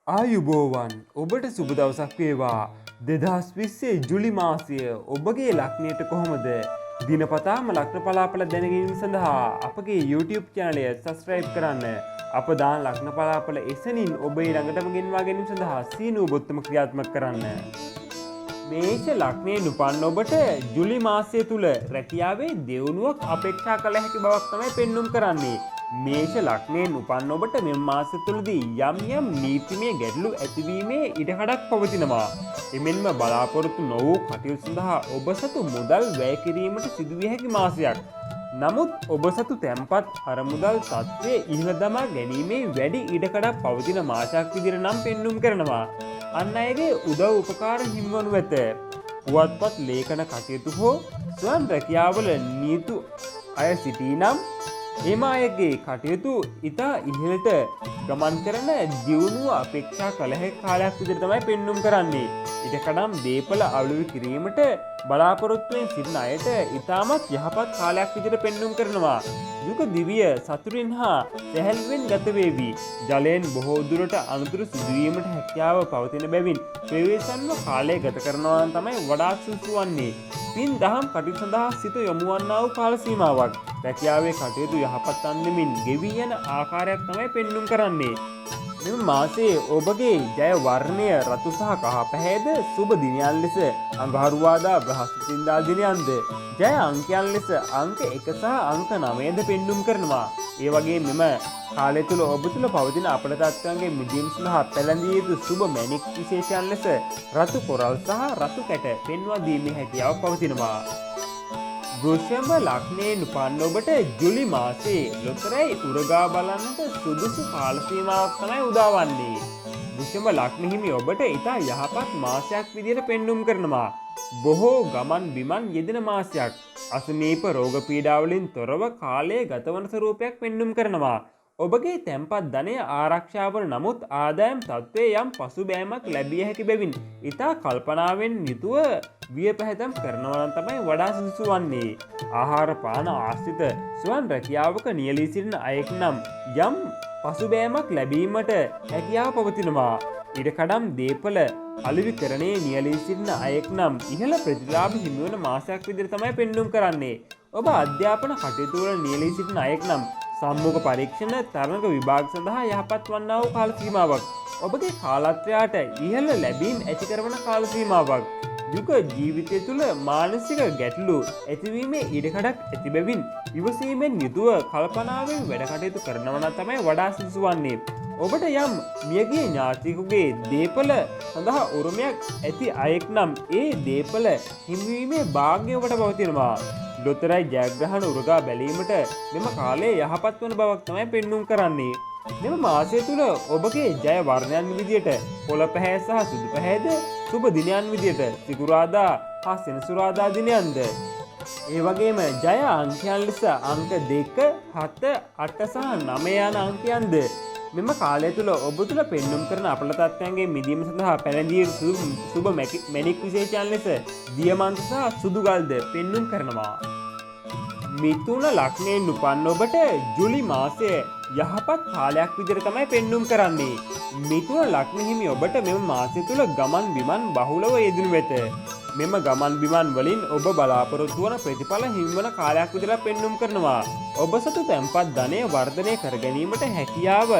ආයුබෝවන් ඔබට සුබ දවසක් වේවා 2020 ජුලි මාසය ඔබගේ ලග්නයට කොහොමද දිනපතාම ලග්න පලාපල දැනගැනීම සඳහා අපගේ YouTube channel එක subscribe කරන්න අප දාන ලග්න පලාපල එසනින් ඔබේ ළඟටම ගෙන්වා ගැනීම සඳහා සීනුව බොත්තම ක්‍රියාත්මක කරන්න මේෂ ලග්නයෙන් උපන් ඔබට ජුලි මාසය තුල රැකියාවේ දියුණුවක් අපේක්ෂා කළ හැකි බවක් තමයි පෙන්눔 කරන්නේ මේෂ ලග්නයෙන් උපන් ඔබට මෙම මාස තුලදී යම් යම් නීතිමය ගැටලු ඇතිවීමේ ඉඩකඩක් පවතිනවා. එමෙන්ම බලාපොරොත්තු නොවූ කටයුතු සඳහා ඔබ සතු මුදල් වැය කිරීමට සිදුවිය හැකි මාසයක්. නමුත් ඔබ සතු තැන්පත් අරමුදල් තත්ත්වයේ ඉහළ දමා ගැනීමේ වැඩි ඉඩකඩක් පවතින මාසයක් විදිහට නම් පෙන්눔 කරනවා. අන් අයගේ උදව් උපකාර හිමිවනු ඇත. පුවත්පත් ලේඛන කටයුතු හෝ ස්වයං රැකියාවල නියුතු අය සිටිනම් එම අයගේ කටයුතු ඉතා ඉහළට ගමන් කරන දියුණුව අපේක්ෂා කළ හැකි කාලයක් විදිහට තමයි පෙන්눔 කරන්නේ. ඉඩකඩම් දීපල අලුවි කිරීමට බලාපොරොත්තුවෙන් සිටින අයට ඉතාමත් යහපත් කාලයක් විදිහට පෙන්눔 කරනවා. යුග දිවිය සතුටින් හා සැහැල්ලුවෙන් ගත වේවි. ජලයෙන් බොහෝ දුරට අනුතුරු සිදුවීමට හැකියාව පවතින බැවින් ප්‍රවේශම්ව කාලය ගත කරනවා නම් තමයි වඩාත් සුදුසු වන්නේ. පින් දහම් කටයුතු සඳහා සිත යොමු වන්නා වූ කාල සීමාවක්. රැකියාවේ කටයුතු යහපත් අන්දමින් ගෙවි යන ආකාරයක් තමයි පෙන්눔 කරන්නේ. මෙම මාසයේ ඔබගේ ජය වර්ණය රතු සහ කහ පැහැයද සුබ දිනයන් ලෙස අඟහරුවාදා බ්‍රහස්පතින්දා දිනයන්ද ජය අංකයන් ලෙස අංක 1 සහ අංක 9ද පෙන්눔 කරනවා. ඒ වගේ මෙම කාලය තුල ඔබ තුල පවතින අපල තත්ත්වයන්ගේ මිදීම සඳහා පැළඳිය යුතු සුබ මැණික් විශේෂයන් ලෙස රතු කොරල් සහ රතු කැට පෙන්වා දීමේ හැකියාව පවතිනවා. වෘෂභ ලග්නයෙන් උපන් ඔබට ජුලි මාසයේ ලොතරැයි උරගා බලන්නට සුදුසු කාල සීමාවක් තමයි උදා වන්නේ. වෘෂභ ලග්න හිමි ඔබට ඉතා යහපත් මාසයක් විදිහට පෙන්눔 කරනවා. බොහෝ ගමන් බිමන් යෙදෙන මාසයක්. අසනීප රෝග පීඩා වලින් තොරව කාලය ගතවන ස්වරූපයක් පෙන්눔 කරනවා. ඔබගේ තැන්පත් ධනය ආරක්ෂා වන නමුත් ආදායම් තත්ත්වයේ යම් පසුබෑමක් ලැබිය හැකි බැවින් ඉතා කල්පනාවෙන් යුතුව විය පැහැදම් කරනවා නම් තමයි වඩා සුදුසු වන්නේ. ආහාර පාන ආශ්‍රිත ස්වයං රැකියාවක නියැලී සිටින අයෙක් නම් යම් පසුබෑමක් ලැබීමට හැකියාව පවතිනවා. ඉඩකඩම් දීපල අලෙවිකරණයේ නියැලී සිටින අයෙක් නම් ඉහළ ප්‍රතිලාභ හිමිවන මාසයක් විදිහට තමයි පෙන්눔 කරන්නේ. ඔබ අධ්‍යාපන කටයුතු වල නියැලී සිටින අයෙක් නම් සම්මුඛ පරීක්ෂණ තරඟ විභාග සඳහා යහපත් වන්නා වූ කාල සීමාවක්. ඔබගේ කාලත්‍රයාට ඉහළ ලැබීම් ඇති කරන කාල සීමාවක්. යුග ජීවිතය තුළ මානසික ගැටලු ඇතිවීමේ ඉඩකඩක් ඇති බැවින් ඉවසීමෙන් යුතුව කල්පනාවෙන් වැඩ කටයුතු කරනවා නම් තමයි වඩා සුදුසු වන්නේ. ඔබට යම් මියගිය ඥාතියෙකුගේ දීපල සඳහා උරුමයක් ඇති අයෙක් නම් ඒ දීපල හිමිවීමේ භාග්‍ය ඔබට පවතිනවා. ලොතරැයි ජයග්‍රහණ උරගා බැලීමට මෙම කාලය යහපත් වන බවක් තමයි පෙන්눔 කරන්නේ. මෙම මාසය තුල ඔබගේ ජය වර්ණයන් විදියට පොළ පැහැ සහ සුදු පැහැද සුබ දිනයන් විදියට සිකුරාදා හා සෙනසුරාදා දිනයන්ද ඒ වගේම ජය අංකයන් ලෙස අංක 2, 7, 8 සහ 9 යන අංකයන්ද මෙම කාලය තුල ඔබ තුල පෙන්눔 කරන අපල තත්ත්වයන්ගේ මිදීම සඳහා පැළඳිය සුබ මැණික් විශේෂයන් ලෙස දියමන්ත සහ සුදු ගල්ද පෙන්눔 කරනවා. මිථුන ලග්නයෙන් උපන් ඔබට ජුලි මාසය යහපත් කාලයක් විදිහට තමයි පෙන්눔 කරන්නේ. මිථුන ලග්න හිමි ඔබට මෙම මාසය තුල ගමන් බිමන් බහුලව යෙදුණු වෙත. මෙම ගමන් බිමන් වලින් ඔබ බලාපොරොත්තු වන ප්‍රතිඵල හිමිවන කාලයක් විදිහට පෙන්눔 කරනවා. ඔබ සතු තැන්පත් ධනය වර්ධනය කර ගැනීමට හැකියාව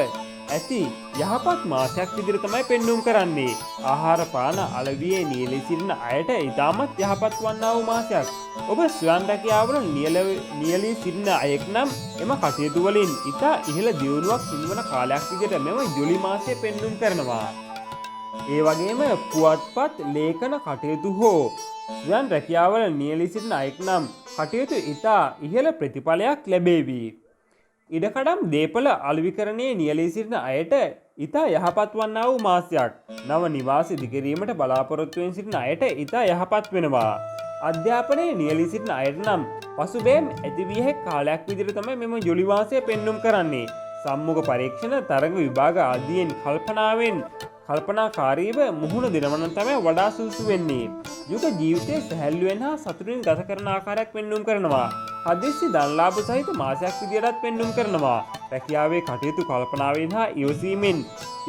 ඇති යහපත් මාසයක් විදිහට තමයි පෙන්눔 කරන්නේ. ආහාර පාන අලවියේ නියැලී සිටින අයට ඉතාමත් යහපත් වන්නා වූ මාසයක්. ඔබ ස්වයං රැකියාවල නියැලී සිටින අයෙක් නම් එම කටයුතු වලින් ඉතා ඉහළ දියුණුවක් හිමිවන කාලයක් විදිහට මෙම ජුලි මාසය පෙන්눔 කරනවා. ඒ වගේම පුවත්පත් ලේඛන කටයුතු හෝ ස්වයං රැකියාවල නියැලී සිටින අයෙක් නම් කටයුතු ඉතා ඉහළ ප්‍රතිඵලයක් ලැබේවි. ඉඩකඩම් දීපල අලෙවිකරණයේ නියැලී සිටින අයට ඉතා යහපත් වන්නා වූ මාසයක්. නව නිවාස ඉදිකිරීමට බලාපොරොත්තුවෙන් සිටින අයට ඉතා යහපත් වෙනවා. අධ්‍යාපනයේ නියැලී සිටින අයට නම් පසුබෑම් ඇතිවිය හැකි කාලයක් විදිහට තමයි මෙම ජුලි මාසය පෙන්눔 කරන්නේ. සම්මුඛ පරීක්ෂණ තරඟ විභාග ආදීන් කල්පනාකාරීව මුහුණ දෙනවා නම් තමයි වඩා සුදුසු වෙන්නේ. යුග ජීවිතයේ සැහැල්ලුවෙන් හා සතුටින් ගත කරන ආකාරයක් පෙන්눔 කරනවා. හදිස්සි ධනලාභ සහිත මාසයක් විදියටත් පෙන්눔 කරනවා. රැකියාවේ කටයුතු කල්පනාවෙන් හා ඉවසීමෙන්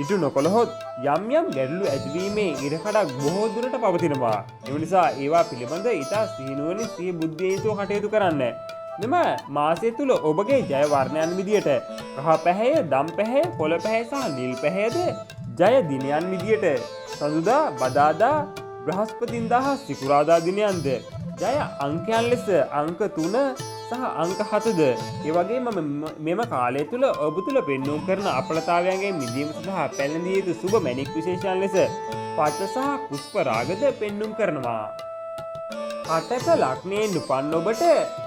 ඉටු නොකළහොත් යම් යම් ගැටලු ඇතිවීමේ ඉඩකඩක් බොහෝ දුරට පවතිනවා. එම නිසා ඒවා පිළිබඳ ඉතා සිහිනුවණින් සිහි බුද්ධියෙන් යුතුව කටයුතු කරන්න. මෙම මාසය තුල ඔබගේ ජය වර්ණයන් විදියට කහ පැහැය, දම් පැහැය, කොළ පැහැය සහ නිල් පැහැයද ජය දිනයන් විදියට සඳුදා, බදාදා, බ්‍රහස්පතින්දා හා සිකුරාදා දිනයන්ද ජය අංකයන් ලෙස අංක 3 සහ අංක 7ද ඒ වගේම මෙම කාලය තුල ඔබ තුල පෙන්වුම් කරන අපලතාවයන්ගෙන් මිදීම සඳහා පැළඳිය යුතු සුබ මැණික් විශේෂයන් ලෙස පච්ච සහ පුෂ්ප රාගද පෙන්වුම් කරනවා. අටක ලග්නයෙන් උපන් ඔබට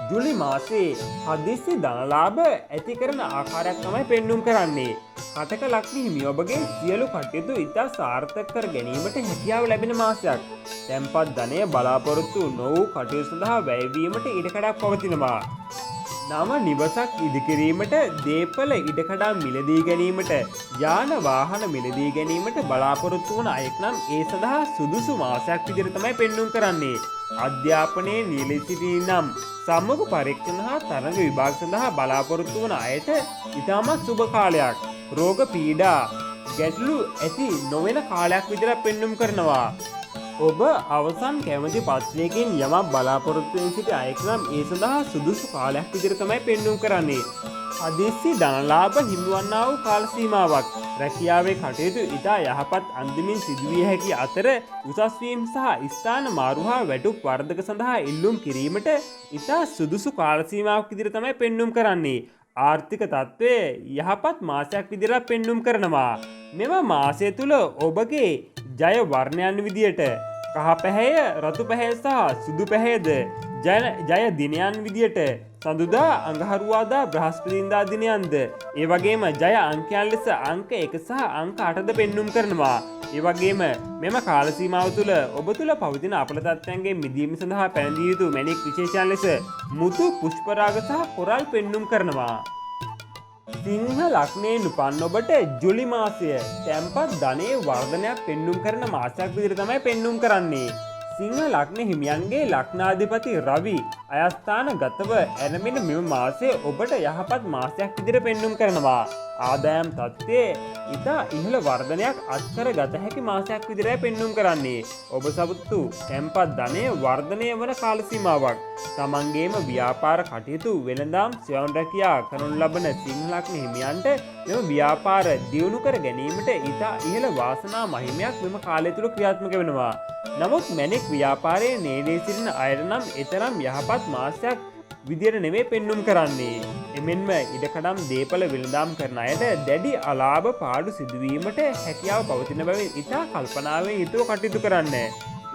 ජූලි මාසයේ හදිස්සි ධනලාභ ඇති කරන ආකාරයක් තමයි පෙන්වුම් කරන්නේ. අටක ලග්න හිමි ඔබගේ සියලු කටයුතු ඉතා සාර්ථක කර ගැනීමට හැකියාව ලැබෙන මාසයක්. තැන්පත් ධනය බලාපොරොත්තු නොවූ කටයුතු සඳහා වැයවීමට ඉඩකඩක් පවතිනවා. නව නිවසක් ඉදිකිරීමට, දේපල ඉඩකඩම් මිලදී ගැනීමට, යාන වාහන මිලදී ගැනීමට බලාපොරොත්තු වන අයෙක් නම් ඒ සඳහා සුදුසු මාසයක් විදිහට තමයි පෙන්වුම් කරන්නේ. අධ්‍යාපනයේ නියැලී සිටි නම් සම්මුඛ පරීක්ෂණ හා තරඟ විභාග සඳහා බලාපොරොත්තු වන අයට ඉතාමත් සුබ කාලයක්. රෝග පීඩා ගැටලු ඇති නොවන කාලයක් විදිහට පෙන්වුම් කරනවා. ඔබ අවසන් කැමති පත්‍රයකින් යමක් බලාපොරොත්තු වෙන සිටි අයෙක් නම් ඒ සඳහා සුදුසු කාලයක් විදිහට තමයි පෙන්වුම් කරන්නේ. හදිස්සි ධනලාභ හිමිවන්නා වූ කාල සීමාවක්. රැකියාවේ කටයුතු ඉතා යහපත් අන්දමින් සිදුවිය හැකි අතර උසස් වීම සහ ස්ථාන මාරු හා වැටුප් වර්ධක සඳහා ඉල්ලුම් කිරීමට ඉතා සුදුසු කාල සීමාවක් විදිහට තමයි පෙන්වුම් කරන්නේ. ආර්ථික තත්ත්වය යහපත් මාසයක් විදිහට පෙන්වුම් කරනවා. මෙම මාසය තුල ඔබගේ ජය වර්ණයන් විදියට කහ පැහැය, රතු පැහැය සහ සුදු පැහැයද ජය දිනයන් විදියට සඳුදා, අඟහරුවාදා, බ්‍රහස්පතින්දා දිනයන්ද ඒ වගේම ජය අංකයන් ලෙස අංක 1 සහ අංක 8ද පෙන්වුම් කරනවා. ඒ වගේම මෙම කාල සීමාව තුළ ඔබ තුළ පවතින අපල තත්ත්වයන්ගෙන් මිදීම සඳහා පැනවිය යුතු මැණික් විශේෂයන් ලෙස මුතු, පුෂ්පරාග සහ කොරල් පෙන්වුම් කරනවා. සිංහ ලග්නයෙන් උපන් ඔබට ජූලි මාසය තැන්පත් ධනයේ වර්ධනයක් පෙන්වුම් කරන මාසයක් විදිහට තමයි පෙන්වුම් කරන්නේ. සිංහ ලග්න හිමියන්ගේ ලග්නාධිපති රවි අයස්ථාන ගතව ඇරඹෙන මෙම මාසය ඔබට යහපත් මාසයක් විදිහට පෙන්වුම් කරනවා. ආදායම් තත්ත්වයේ ඉතා ඉහළ වර්ධනයක් අත්කර ගත හැකි මාසයක් විදිහට පෙන්වුම් කරන්නේ. ඔබ සතුටු තැන්පත් ධනය වර්ධනය වන කාල සීමාවක්. තමන්ගේම ව්‍යාපාර කටයුතු වෙළඳාම් සෙවන රැකියා කරනු ලබන සිංහ ලග්න හිමියන්ට මෙම ව්‍යාපාර දියුණු කර ගැනීමට ඉතා ඉහළ වාසනා මහිමයක් මෙම කාලය තුල ක්‍රියාත්මක වෙනවා. නමුත් මැණික් ව්‍යාපාරයේ නේඩේ සිටින අයට නම් එතරම් යහපත් මාසයක් විදියට නෙමෙයි පෙන්වුම් කරන්නේ. එමෙන්ම ඉඩකඩම් දේපල වෙළඳාම් කරන අයට දැඩි අලාභ පාඩු සිදුවීමට හැකියාව පවතින බැවින් ඉතා කල්පනාවෙන් යුතුව කටයුතු කරන්න.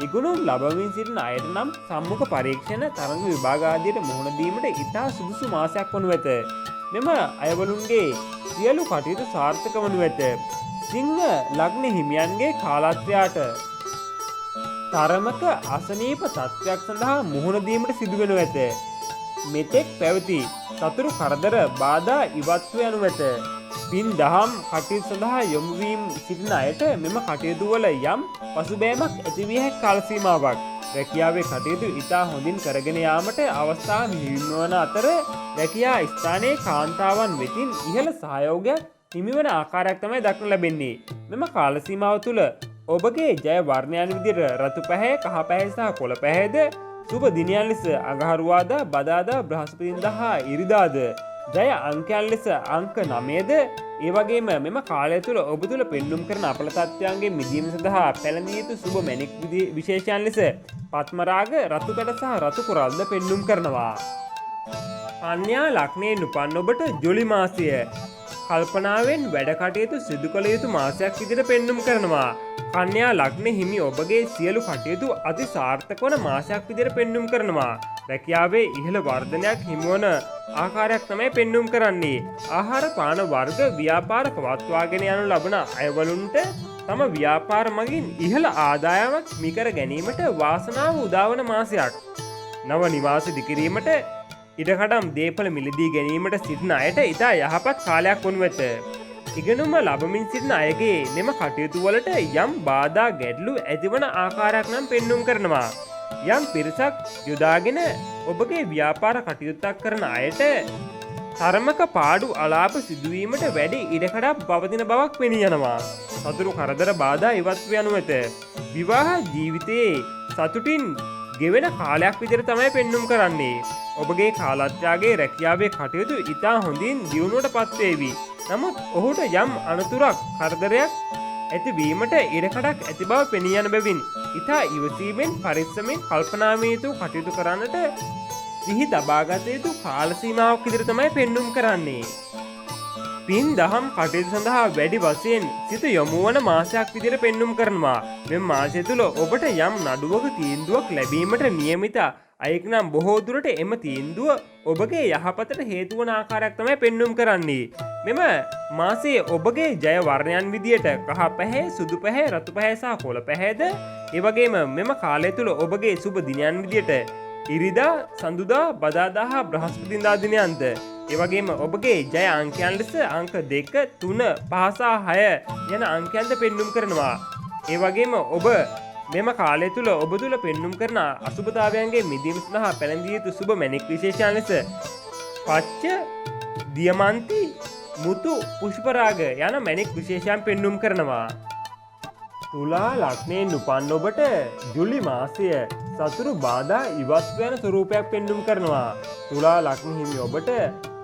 ඉගුණුම් ලබමින් සිටින අයට නම් සම්මුඛ පරීක්ෂණ, තරඟ විභාග ආදියට මුහුණ දීමට ඉතා සුදුසු මාසයක් වනු ඇත. මෙම අයවලුන්ගේ සියලු කටයුතු සාර්ථක වනු ඇත. සිංහ ලග්න හිමියන්ගේ කාලත්‍රයාට තරමක අසනීප තත්ත්වයක් සඳහා මුහුණ දීමට සිදුවෙනු ඇත. මෙතෙක් පැවති සතුරු කරදර බාධා ඉවත්ව යනු ඇත. පින් දහම් කටයුතු සඳහා යොමු වීම සිටින අයට මෙම කටයුතු වල යම් පසුබෑමක් ඇතිවිය හැකි කාල සීමාවක්. රැකියාවේ කටයුතු ඉතා හොඳින් කරගෙන යාමට අවස්ථා හිමිවන අතර රැකියා ස්ථානයේ කාන්තාවන් වෙතින් ඉහළ සහයෝගයක් හිමිවන ආකාරයක් තමයි දක්නට ලැබෙන්නේ. මෙම කාල සීමාව තුළ ඔබගේ ජය වර්ණයන් විදිහට රතු පැහැය, කහ පැහැය සහ කොළ පැහැයද සුබ දිනයන් ලෙස අඟහරුවාදා, බදාදා, බ්‍රහස්පතින්දා හා ඉරිදාද ජය අංකයන් ලෙස අංක 9ද ඒ වගේම මෙම කාලය තුළ ඔබ තුළ පෙන්වුම් කරන අපල තත්ත්වයන්ගෙන් මිදීම සඳහා පැළඳිය යුතු සුබ මැණික් විශේෂයන් ලෙස පත්මරාග, රතුකඩ සහ රතු කොරල්ද පෙන්වුම් කරනවා. කන්‍යා ලග්නයෙන් උපන් ඔබට ජූලි මාසය කල්පනාවෙන් වැඩ කටයුතු සිදු කළ යුතු මාසයක් විදිහට පෙන්වුම් කරනවා. කන්‍යා ලග්න හිමි ඔබගේ සියලු කටයුතු අති සාර්ථක වන මාසයක් විදිහට පෙන්වුම් කරනවා. රැකියාවේ ඉහළ වර්ධනයක් හිමිවන ආකාරයක් තමයි පෙන්වුම් කරන්නේ. ආහාර පාන වර්ග ව්‍යාපාර පවත්වාගෙන යනු ලබන අයවලුන්ට තම ව්‍යාපාර මගින් ඉහළ ආදායමක් මිකර ගැනීමට වාසනාව උදාවන මාසයක්. නව නිවාස ඉදිකිරීමට, ඉඩකඩම් දේපල මිලදී ගැනීමට සිටින අයට ඉතා යහපත් කාලයක් වනු ඇත. ඉගෙනුම ලබමින් සිටින අයගේ මෙම කටයුතු වලට යම් බාධා ගැටලු ඇතිවන ආකාරයක් නම් පෙන්වුම් කරනවා. යම් පිරිසක් යොදාගෙන ඔබගේ ව්‍යාපාර කටයුත්තක් කරන අයට තරමක පාඩු අලාප සිදුවීමට වැඩි ඉඩකඩක් පවතින බවක් පෙනී යනවා. සතුරු කරදර බාධා ඉවත්ව යනු ඇත. විවාහ ජීවිතයේ සතුටින් ගෙවෙන කාලයක් විදිහට තමයි පෙන්눔 කරන්නේ. ඔබගේ කාලත්‍යාගයේ රැකියාවේ කටයුතු ඉතා හොඳින් දියුණුවට පත්වේවි. නමුත් ඔහුට යම් අනතුරක් කරදරයක් ඇතිවීමට ඉඩකඩක් ඇති බව පෙනී යන බැවින් ඉතා ඉවසීමෙන් පරිස්සමෙන් කල්පනාමය යුතු කටයුතු කරන්නට සිහි තබාගත යුතු කාල සීමාවක් විදිහට තමයි පෙන්눔 කරන්නේ. පින් දහම් කටයුතු සඳහා වැඩි වශයෙන් සිත යොමු වන මාසයක් විදිහට පෙන්눔 කරනවා. මෙම මාසය තුල ඔබට යම් නඩුවක තීන්දුවක් ලැබීමට නියමිත අයෙක් නම් බොහෝ දුරට එම තීන්දුව ඔබගේ යහපතට හේතු වන ආකාරයක් තමයි පෙන්눔 කරන්නේ. මෙම මාසයේ ඔබගේ ජය වර්ණයන් විදියට කහ පැහැ, සුදු පැහැ, රතු පැහැ සහ කොළ පැහැද ඒ වගේම මෙම කාලය තුල ඔබගේ සුබ දිනයන් විදියට ඉරිදා, සඳුදා, බදාදා හා බ්‍රහස්පතින්දා දිනයන්ද ඒ වගේම ඔබගේ ජය අංකයන් ලෙස අංක 2, 3, 5 සහ 6 යන අංකයන්ද පෙන්눔 කරනවා. ඒ වගේම ඔබ මෙම කාලය තුල ඔබ තුල පෙන්눔 කරන අසුබතාවයන්ගේ මිදීම සඳහා පැළඳිය යුතු සුබ මැණික් විශේෂයන් ලෙස පච්ච, දියමන්ති, මුතු, පුෂ්පරාග යන මැණික් විශේෂයන් පෙන්눔 කරනවා. තුලා ලග්නයෙන් උපන් ඔබට ජුලි මාසය සතුරු බාධා ඉවත් යන ස්වරූපයක් පෙන්눔 කරනවා. තුලා ලග්න හිමි ඔබට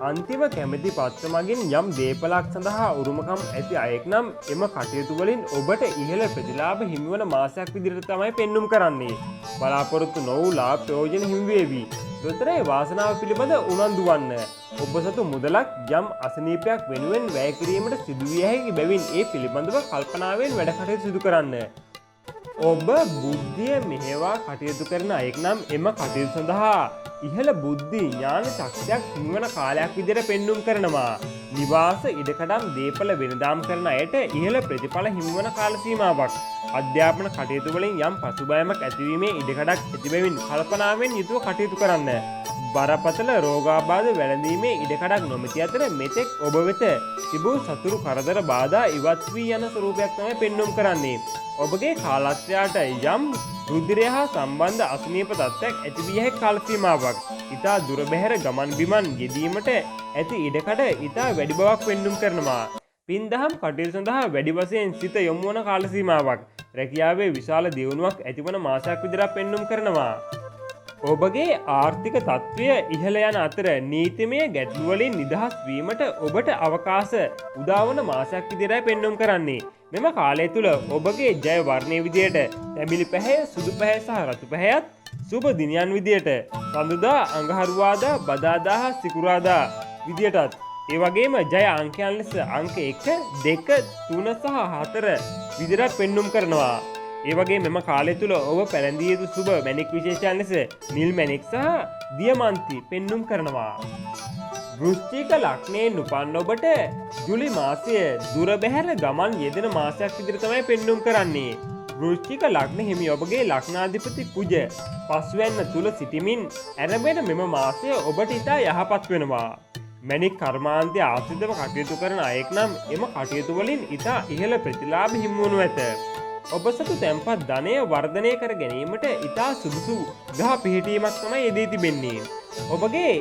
අන්තිම කැමැති පත්‍ර මගින් යම් දේපලක් සඳහා උරුමකම් ඇති අයෙක් නම් එම කටයුතු වලින් ඔබට ඉහළ ප්‍රතිලාභ හිමිවන මාසයක් විදිහට තමයි පෙන්눔 කරන්නේ. බලාපොරොත්තු නොවූ ලාභ ප්‍රයෝජන හිමි වේවි. දොස්තරේ වාසනාව පිළිබඳ උනන්දු වන්න. ඔබ සතු මුදලක් යම් අසනීපයක් වෙනුවෙන් වැය කිරීමට සිදුවිය හැකි බැවින් ඒ පිළිබඳව කල්පනාවෙන් වැඩ කටයුතු සිදු කරන්න. ඔබ බුද්ධිය මෙහෙවා කටයුතු කරන අයෙක් නම් එම කටයුතු සඳහා ඉහළ බුද්ධි ඥාන ශක්තියක් හිමිවන කාලයක් විදිහට පෙන්눔 කරනවා. නිවාස ඉඩකඩම් දීපල වෙනදාම් කරන අයට ඉහළ ප්‍රතිඵල හිමිවන කාල සීමාවක්. අධ්‍යාපන කටයුතු වලින් යම් පසුබෑමක් ඇතිවීමේ ඉඩකඩක් ඇති බැවින් කල්පනාවෙන් යුතුව කටයුතු කරන්න. බරපතල රෝගාබාධ වැළඳීමේ ඉඩකඩක් නොමැති අතර මෙතෙක් ඔබ වෙත තිබූ සතුරු කරදර බාධා ඉවත් වී යන ස්වරූපයක් තමයි පෙන්눔 කරන්නේ. ඔබගේ කාලත්‍රයාට යම් රුධිරය හා සම්බන්ධ අසනීප තත්ත්වයක් ඇතිවිය හැකි කාල සීමාවක්. ඉතා දුර බැහැර ගමන් බිමන් යෙදීමට ඇති ඉඩකඩ ඉතා වැඩි බවක් පෙන්눔 කරනවා. පින්දහම් කටයුතු සඳහා වැඩි වශයෙන් සිත යොමු වන කාල සීමාවක්. රැකියාවේ විශාල දියුණුවක් ඇතිවන මාසයක් විදිහට පෙන්눔 කරනවා. ඔබගේ ආර්ථික තත්ත්වය ඉහළ යන අතර නීතිමය ගැටලු වලින් නිදහස් වීමට ඔබට අවකාශ උදාවන මාසයක් විදිහට පෙන්눔 කරන්නේ. මෙම කාලය තුල ඔබගේ ජය වර්ණයේ විදියට තැඹිලි පැහැය, සුදු පැහැය සහ රතු පැහැයත් සුබ දිනයන් විදියට සඳුදා, අඟහරුවාදා, බදාදා හා සිකුරාදා විදියටත් ඒ වගේම ජය අංකයන් ලෙස අංක 1, 2, 3 සහ 4 විදියට පෙන්눔 කරනවා. ඒ වගේ මෙම කාලය තුල ඔබ පැළඳිය යුතු සුබ මැණික් විශේෂයන් ලෙස නිල් මැණික් සහ දියමන්ති පෙන්눔 කරනවා. වෘශ්චික ලග්නයෙන් උපන් ඔබට ජුලි මාසය දුර බැහැර ගමන් යෙදෙන මාසයක් විදිහට තමයි පෙන්눔 කරන්නේ. වෘශ්චික ලග්න හිමි ඔබගේ ලග්නාධිපති කුජ පස්වැන්න තුල සිටිමින් ඇරඹෙන මෙම මාසය ඔබට ඉතා යහපත් වෙනවා. මැණික් කර්මාන්තය ආශ්‍රිතව කටයුතු කරන අයෙක් නම් එම කටයුතු වලින් ඉතා ඉහළ ප්‍රතිලාභ හිමි වනු ඇත. ඔබ සතු තැන්පත් ධනය වර්ධනය කර ගැනීමට ඉතා සුදුසු ගහ පිහිටීමක් තමයි යෙදී තිබෙන්නේ. ඔබගේ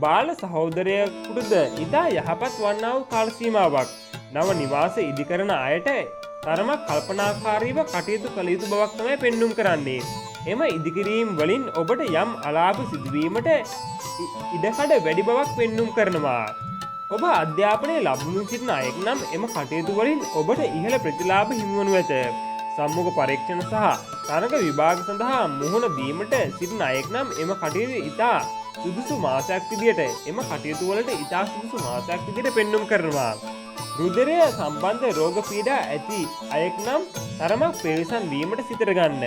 බාල සහෝදරයෙකුටද ඉතා යහපත් වන්නා වූ කාල සීමාවක්. නව නිවාස ඉදිකරන අයට තරමක් කල්පනාකාරීව කටයුතු කළ යුතු බවක් තමයි පෙන්눔 කරන්නේ. එම ඉදිකිරීම් වලින් ඔබට යම් අලාභ සිදුවීමට ඉඩකඩ වැඩි බවක් පෙන්눔 කරනවා. ඔබ අධ්‍යාපනය ලබමින් සිටින අයෙක් නම් එම කටයුතු වලින් ඔබට ඉහළ ප්‍රතිලාභ හිමි වනු ඇත. සම්මුඛ පරීක්ෂණ සහ තරග විභාග සඳහා මුහුණ දීමට සිටින අයෙක් නම් එම කටයුතු ඉතා සුදුසු මාසයක් විදියට එම කටයුතු වලට ඉතා සුදුසු මාසයක් විදියට පෙන්눔 කරනවා. රුධිරය සම්බන්ධ රෝග පීඩා ඇති අයෙක් නම් තරමක් පෙරසන් වීමට සිතට ගන්න.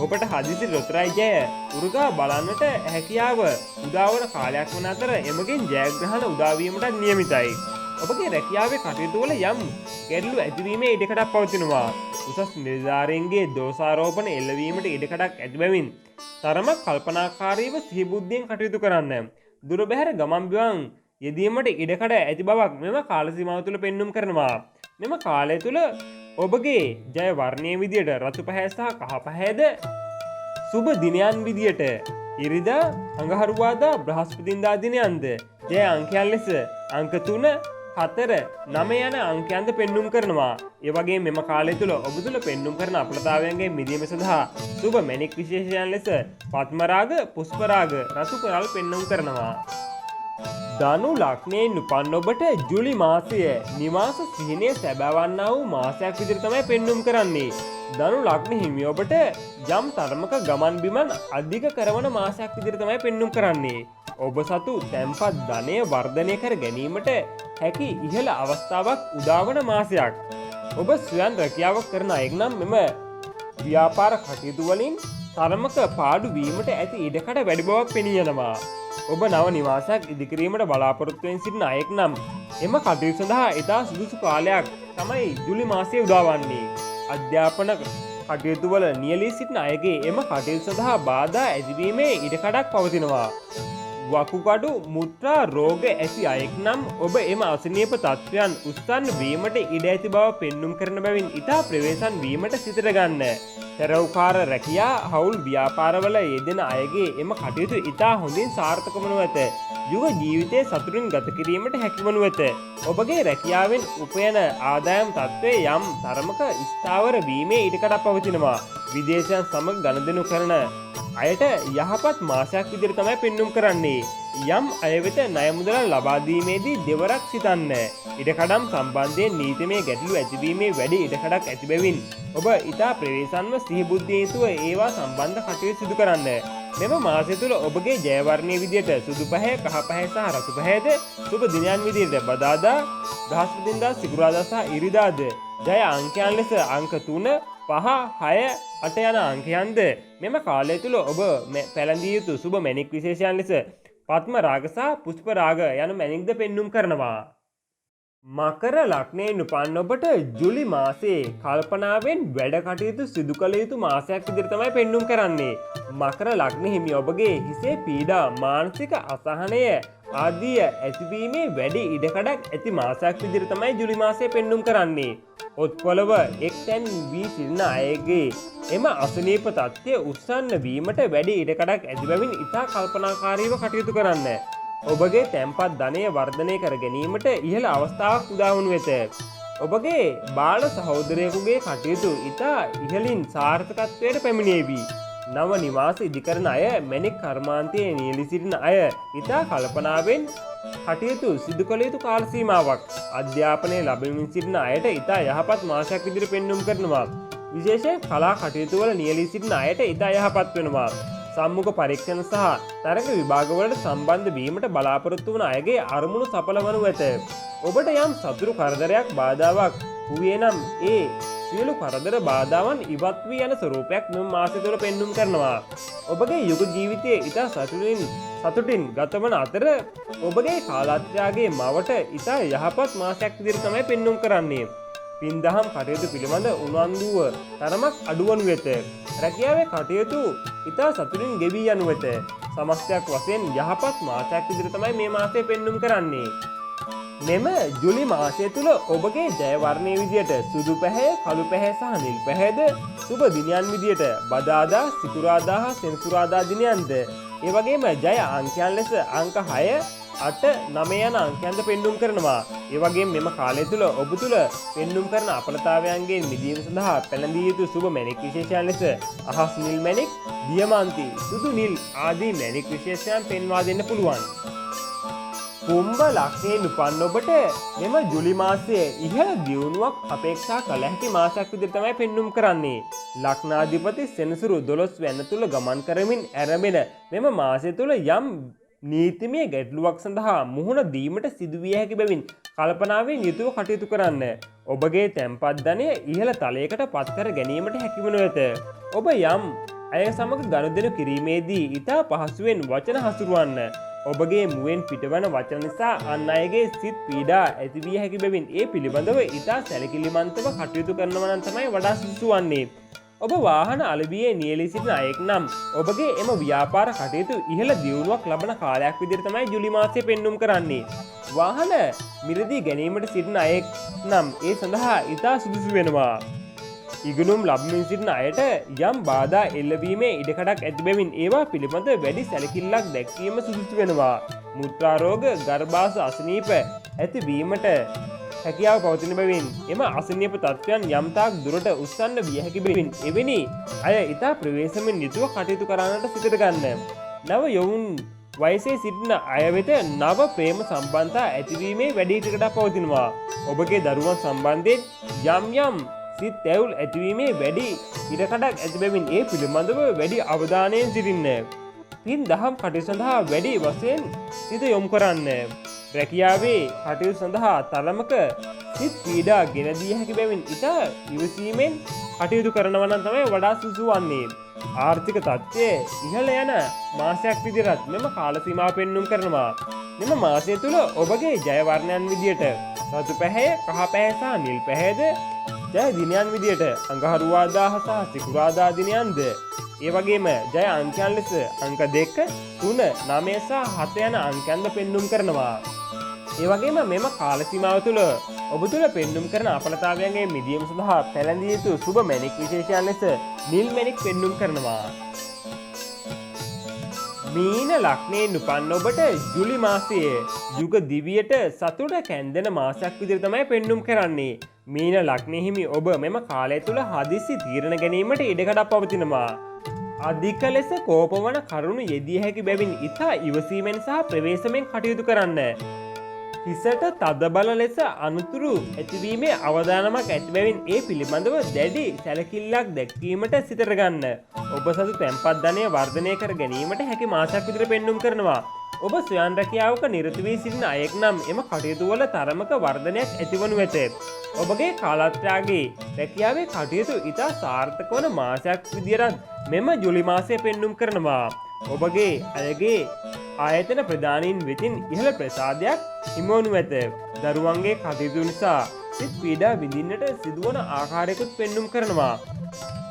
ඔබට හදිසි රොතරයි ජය උරුගා බලන්නට හැකියාව උදාවන කාලයක් වන අතර එමගින් ජයග්‍රහණ උදාවීමට නියමිතයි. ඔබගේ රැකියාවේ කටයුතු වල යම් ගැටලු ඇතිවීමේ ඉඩකඩක් පවතිනවා. උසස් නිලධාරීන්ගේ දෝෂාරෝපණ එල්ලවීමට ඉඩකඩක් ඇති බැවින් තරමක් කල්පනාකාරීව සිහිබුද්ධියෙන් කටයුතු කරන්න. දුර බැහැර ගමන් බිමන් යෙදීමට ඉඩකඩ ඇති බවක් මෙම කාල සීමාව තුළ පෙන්눔 කරනවා. මෙම කාලය තුළ ඔබගේ ජය වර්ණයේ විදියට රතු පැහැ සහ කහ පැහැද සුබ දිනයන් විදියට ඉරිදා, අඟහරුවාදා, බ්‍රහස්පතින්දා දිනයන්ද ජය අංකයන් ලෙස අංක 3, 4, 9 යන අංකයන්ද පෙන්눔 කරනවා. ඒ වගේ මෙම කාලය තුල ඔබ තුල පෙන්눔 කරන අපලතාවයන්ගේ මිදීම සඳහා සුබ මැණික් විශේෂයන් ලෙස පద్ම රාග, පුෂ්ප රාග, රතු කොරල් පෙන්눔 කරනවා. ධනු ලග්නයෙන් උපන් ඔබට ජූලි මාසය නිවාස සිහිනය සැබෑවන්නා වූ මාසයක් විදිහට තමයි පෙන්눔 කරන්නේ. ධනු ලග්න හිමි ඔබට යම් තරමක ගමන් බිමන් අධික කරන මාසයක් විදිහට තමයි පෙන්눔 කරන්නේ. ඔබ සතු තැන්පත් ධනය වර්ධනය කර ගැනීමට හැකි ඉහළ අවස්ථාවක් උදාවන මාසයක්. ඔබ ස්වයං රැකියාවක් කරන අයෙක් නම් මෙම ව්‍යාපාර කටයුතු වලින් තරමක පාඩු වීමට ඇති ඉඩකඩ වැඩි බවක් පෙනී යනවා. ඔබ නව නිවාසයක් ඉදිකිරීමට බලාපොරොත්තු වෙන සිටින අයෙක් නම් එම කටයුතු සඳහා ඉතා සුදුසු කාලයක් තමයි ජූලි මාසයේ උදාවන්නේ. අධ්‍යාපන කටයුතු වල නියැලී සිටින අයගේ එම කටයුතු සඳහා බාධා ඇතිවීමේ ඉඩකඩක් පවතිනවා. වකුගඩු මුත්‍රා රෝග ඇති අයෙක් නම් ඔබ එම අසනීප තත්ත්වයන් උස්සන්න වීමට ඉඩ ඇති බව පෙන්눔 කරන බැවින් ඉතා ප්‍රවේශම් වීමට සිතට ගන්න. තෙරවුකාර රැකියා හවුල් ව්‍යාපාරවල යෙදෙන අයගේ එම කටයුතු ඉතා හොඳින් සාර්ථක වනු ඇත. යුග ජීවිතය සතුටින් ගත කිරීමට හැකිවනු ඇත. ඔබගේ රැකියාවෙන් උපයන ආදායම් තත්ත්වය යම් තරමක ස්ථාවර වීමේ ඉඩකඩක් පවතිනවා. විදේශයන් සමග ගනුදෙනු කරන අයට යහපත් මාසයක් විදිහට තමයි පෙන්눔 කරන්නේ. යම් අය වෙත ණය මුදල් ලබා දීමේදී දෙවරක් සිතන්න. ඉඩකඩම් සම්බන්ධයෙන් නීතිමය ගැටලු ඇතිවීමේ වැඩි ඉඩකඩක් ඇති බැවින් ඔබ ඉතා ප්‍රවේශම්ව සිහි බුද්ධිය යුතුව ඒවා සම්බන්ධ කටයුතු සිදු කරන්න. මෙම මාසය තුළ ඔබගේ ජය වර්ණය විදියට සුදු පැහැ, කහ පැහැ සහ රතු පැහැද සුබ දිනයන් විදියට බදාදා, බ්‍රහස්පතින්දා, සිකුරාදා සහ ඉරිදාද ජය අංකයන් ලෙස අංක 3, 5, 6, 8 යන අංකයන්ද මෙම කාලය තුළ ඔබ පැළඳිය යුතු සුබ මැණික් විශේෂයන් ලෙස පద్ම රාග සහ පුෂ්ප රාග යන මැණික්ද පෙන්눔 කරනවා. මකර ලග්නයෙන් උපන් ඔබට ජූලි මාසයේ කල්පනාවෙන් වැඩ කටයුතු සිදු කළ යුතු මාසයක් විදිහට තමයි පෙන්눔 කරන්නේ. මකර ලග්න හිමි ඔබගේ හිසේ පීඩා, මානසික අසහනය ආදී ඇතිවීමේ වැඩි ඉඩකඩක් ඇති මාසයක් විදිහට තමයි ජූලි මාසය පෙන්눔 කරන්නේ. ඔත්පොළව එක්තැන් වී සිටින අයගේ එම අසනීප තත්ත්වය උස්සන්න වීමට වැඩි ඉඩකඩක් ඇති බැවින් ඉතා කල්පනාකාරීව කටයුතු කරන්න. ඔබගේ තැන්පත් ධනය වර්ධනය කර ගැනීමට ඉහළ අවස්ථාවක් උදා වනු ඇත. ඔබගේ බාල සහෝදරයෙකුගේ කටයුතු ඉතා ඉහළින් සාර්ථකත්වයට පැමිණේවි. නව නිවාස ඉදිකරන අය, මැණික් කර්මාන්තයේ නියැලී සිටින අය ඉතා කල්පනාවෙන් කටයුතු සිදු කළ යුතු කාල සීමාවක්. අධ්‍යාපනය ලබමින් සිටින අයට ඉතා යහපත් මාසයක් විදිහට පෙන්눔 කරනවා. විශේෂයෙන් කලා කටයුතු වල නියැලී සිටින අයට ඉතා යහපත් වෙනවා. සම්මුඛ පරීක්ෂණ සහ තරග විභාගවලට සම්බන්ධ වීමට බලාපොරොත්තු වන අයගේ අරමුණු සඵල වනු ඇත. ඔබට යම් සතුරු කරදරයක් බාධාවක් වූයේ නම් ඒ සියලු කරදර බාධාවන් ඉවත් වී යන ස්වරූපයක් මෙම මාසය තුළ පෙන්눔 කරනවා. ඔබගේ යුග ජීවිතයේ ඉතා සතුටින් ගතවන අතර ඔබගේ කාලත්‍රයාගේ මවට ඉතා යහපත් මාසයක් විදිහට තමයි පෙන්눔 කරන්නේ. පින්දහම් කටයුතු පිළිබඳ උනන්දුව තරමක් අඩුවනු වෙත. රැකියාවේ කටයුතු ඉතා සතුටින් ගෙවී යනු වෙත. සමස්තයක් වශයෙන් යහපත් මාසයක් විදිහට තමයි මේ මාසය පෙන්눔 කරන්නේ. මෙම ජූලි මාසය තුළ ඔබගේ ජය වර්ණය විදියට සුදු පැහැ, කළු පැහැ සහ නිල් පැහැද සුබ දිනයන් විදියට බදාදා, සිකුරාදා හා සෙනසුරාදා දිනයන්ද ඒ වගේම ජය අංකයන් ලෙස අංක 6, 8, 9 යන අංකයන්ද පෙන්눔 කරනවා. ඒ වගේම මෙම කාලය තුළ ඔබ තුළ පෙන්눔 කරන අපලතාවයන්ගෙන් මිදීම සඳහා පැළඳිය යුතු සුබ මැණික් විශේෂයන් ලෙස අහස් නිල් මැණික්, දියමන්ති, සුදු නිල් ආදී මැණික් විශේෂයන් පෙන්වා දෙන්න පුළුවන්. කුම්භ ලග්නයෙන් උපන් ඔබට මෙම ජූලි මාසයේ ඉහළ දියුණුවක් අපේක්ෂා කළ හැකි මාසයක් විදිහට තමයි පෙන්눔 කරන්නේ. ලග්නාධිපති සෙනසුරු 12 වැන්න තුල ගමන් කරමින් ආරම්භන මෙම මාසය තුල යම් නීතිමය ගැටලුවක් සඳහා මුහුණ දීමට සිදුවිය හැකි බැවින් කල්පනාවෙන් යුතුව කටයුතු කරන්න. ඔබගේ තැන්පත් ධනය ඉහළ තලයකට පත් කර ගැනීමට හැකිවනු ඇත. ඔබ යම් අය සමග ගනුදෙනු කිරීමේදී ඉතා පහසුවෙන් වචන හසුරුවන්න. ඔබගේ මුවෙන් පිටවන වචන නිසා අන් අයගේ සිත් පීඩා ඇතිවිය හැකි බැවින් ඒ පිළිබඳව ඉතා සැලකිලිමන්තව කටයුතු කරනවා නම් තමයි වඩා සුදුසු වන්නේ. ඔබ වාහන අලෙවියේ නියැලී සිටින අයෙක් නම් ඔබගේ එම ව්‍යාපාර කටයුතු ඉහළ දියුණුවක් ලබන කාලයක් විදිහට තමයි ජූලි මාසයේ පෙන්눔 කරන්නේ. වාහන මිලදී ගැනීමට සිටින අයෙක් නම් ඒ සඳහා ඉතා සුදුසු වෙනවා. ඉගෙනුම් ලබමින් සිටින අයට යම් බාධා එල්ලවීමේ ඉඩකඩක් ඇති බැවින් ඒවා පිළිබඳ වැඩි සැලකිල්ලක් දැක්වීම සුදුසු වෙනවා. මුත්‍රාරෝග ගර්භාෂ අසනීප ඇතිවීමට හැකියාව පවතින බැවින් එම අසනීප තත්ත්වයන් යම්තාක් දුරට උස්සන්න විය හැකි බැවින් එවැනි අය ඉතා ප්‍රවේශමෙන් යුතුව කටයුතු කරන්නට සිතට ගන්න. නව යොවුන් වයසේ සිටින අය වෙත නව ප්‍රේම සම්බන්ධතා ඇතිවීමේ වැඩි ඉඩකඩක් පවතිනවා. ඔබගේ දරුවන් සම්බන්ධයෙන් යම් සිත් ඇවුල් ඇතිවීමේ වැඩි ඉඩකඩක් ඇති බැවින් ඒ පිළිබඳව වැඩි අවධානයෙන් සිටින්න. පින් දහම් කටයුතු සඳහා වැඩි වශයෙන් සිත යොමු කරන්න. රැකියාවේ කටයුතු සඳහා තරමක සිත් පීඩා ගෙන දිය හැකි බැවින් ඉතා ඉවසීමෙන් කටයුතු කරනවා නම් තමයි වඩා සුසු වන්නේ. ආර්ථික තත්ත්වය ඉහළ යන මාසයක් විදිහට මෙම කාල සීමාව පෙන්눔 කරනවා. මෙම මාසය තුල ඔබගේ ජය වර්ණයන් විදියට රතු පැහැය, කහ පැහැය සහ නිල් පැහැයද ජය දිනයන් විදියට අඟහරුවාදා සහ සිකුරාදා දිනයන්ද ඒ වගේම ජය අංකයන් ලෙස අංක 2, 3, 9 සහ 7 යන අංකයන්ද පෙන්눔 කරනවා. ඒ වගේම මෙම කාල සීමාව තුළ ඔබ තුළ පෙන්눔 කරන අපලතාවයන්ගේ මිදීම සඳහා පැළඳිය යුතු සුබ මැණික් විශේෂයන් ලෙස නිල් මැණික් පෙන්눔 කරනවා. මීන ලග්නයෙන් උපන්න ඔබට ජූලි මාසයේ යුග දිවියට සතුට කැන්දෙන මාසයක් විදිහට තමයි පෙන්눔 කරන්නේ. මීන ලග්නයේ හිමි ඔබ මෙම කාලය තුළ හදිසි තීරණ ගැනීමට ඉඩකඩක් පවතිනවා. අධික ලෙස කෝපවන කරුණු යෙදිය හැකි බැවින් ඉතා ඉවසීමෙන් සහ ප්‍රවේශමෙන් කටයුතු කරන්න. හිසට තදබල ලෙස අනුතුරු ඇතිවීමේ අවදානමක් ඇති බැවින් ඒ පිළිබඳව දැඩි සැලකිල්ලක් දැක්වීමට සිතට ගන්න. ඔබ සතු තැන්පත් ධනය වර්ධනය කර ගැනීමට හැකි මාසයක් විදිහට පෙන්눔 කරනවා. ඔබ ස්වයං රැකියාවක නිරත වී සිටින අයෙක් නම් එම කටයුතු වල තරමක වර්ධනයක් ඇතිවනු ඇත. ඔබගේ කාලත්‍රාගේ රැකියාවේ කටයුතු ඉතා සාර්ථක වන මාසයක් විදිහට මෙම ජූලි මාසය පෙන්눔 කරනවා. ඔබගේ අයගේ ආයතන ප්‍රධානීන් වෙතින් ඉහළ ප්‍රසාදයක් හිමිවනු ඇත. දරුවන්ගේ කටයුතු නිසා සිත් පීඩා විඳින්නට සිදුවන ආකාරයකුත් පෙන්눔 කරනවා.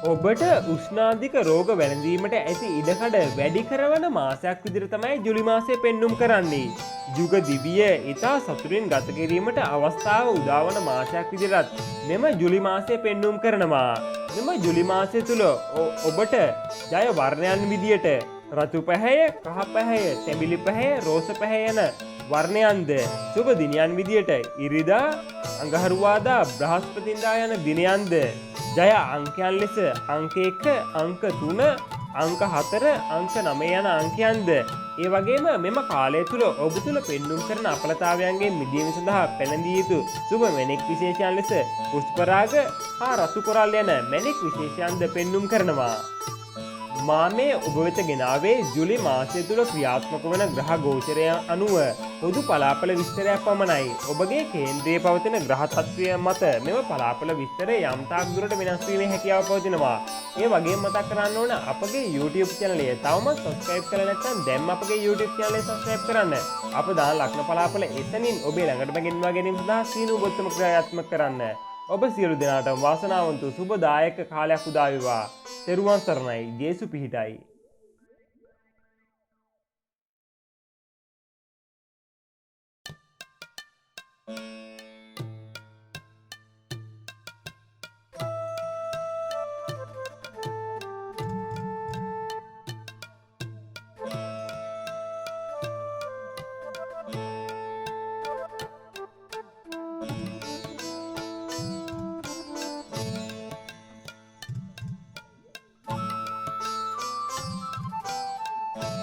ඔබට උෂ්ණාධික රෝග වැළඳීමට ඇති ඉඩකඩ වැඩි කරවන මාසයක් විදිහට තමයි ජූලි මාසය පෙන්눔 කරන්නේ. යුග දිවිය ඉතා සතුටින් ගත කිරීමට අවස්ථාව උදාවන මාසයක් විදිහට මෙම ජූලි මාසය පෙන්눔 කරනවා. මෙම ජූලි මාසය තුල ඔබට ජය වර්ණයන් විදියට රතු පැහැය, කහ පැහැය, තැඹිලි පැහැය, රෝස පැහැය යන වර්ණයන්ද සුබ දිනයන් විදියට ඉරිදා, අඟහරුවාදා, බ්‍රහස්පතින්දා යන දිනයන්ද ජය අංකයන් ලෙස අංක 1, අංක 3, අංක 4, අංක 9 යන අංකයන්ද ඒ වගේම මෙම කාලය තුල ඔබ තුල පෙන්눔 කරන අපලතාවයන්ගේ මිදීම සඳහා පැළඳිය යුතු සුබ මැණික් විශේෂයන් ලෙස පුෂ්පරාග හා රතු කොරල් යන මැණික් විශේෂයන්ද පෙන්눔 කරනවා. මාමේ ඔබ වෙත ගෙනාවේ ජූලි මාසය තුළ ක්‍රියාත්මක වන ග්‍රහ ගෝචරය අනුව පොදු පලාපල විස්තරයක් පමණයි. ඔබගේ කේන්ද්‍රයේ පවතින ග්‍රහ තත්ත්වය මත මෙම පලාපල විස්තරය යම් තාක් දුරට වෙනස් වීමේ හැකියාව පවතිනවා. ඒ වගේම මතක් කරන්න ඕන අපගේ YouTube channel එක තවමත් subscribe කරලා නැත්නම් දැන්ම අපගේ YouTube channel එක subscribe කරන්න. අප දාන ලග්න පලාපල එතනින් ඔබේ ළඟටම ගෙන්වා ගැනීම සඳහා සීනු බොත්තම ක්‍රියාත්මක කරන්න. ඔබ සියලු දෙනාටම වාසනාවන්ත සුබදායක කාලයක් උදා වේවා. තෙරුවන් සරණයි. ජේසු පිහිටයි.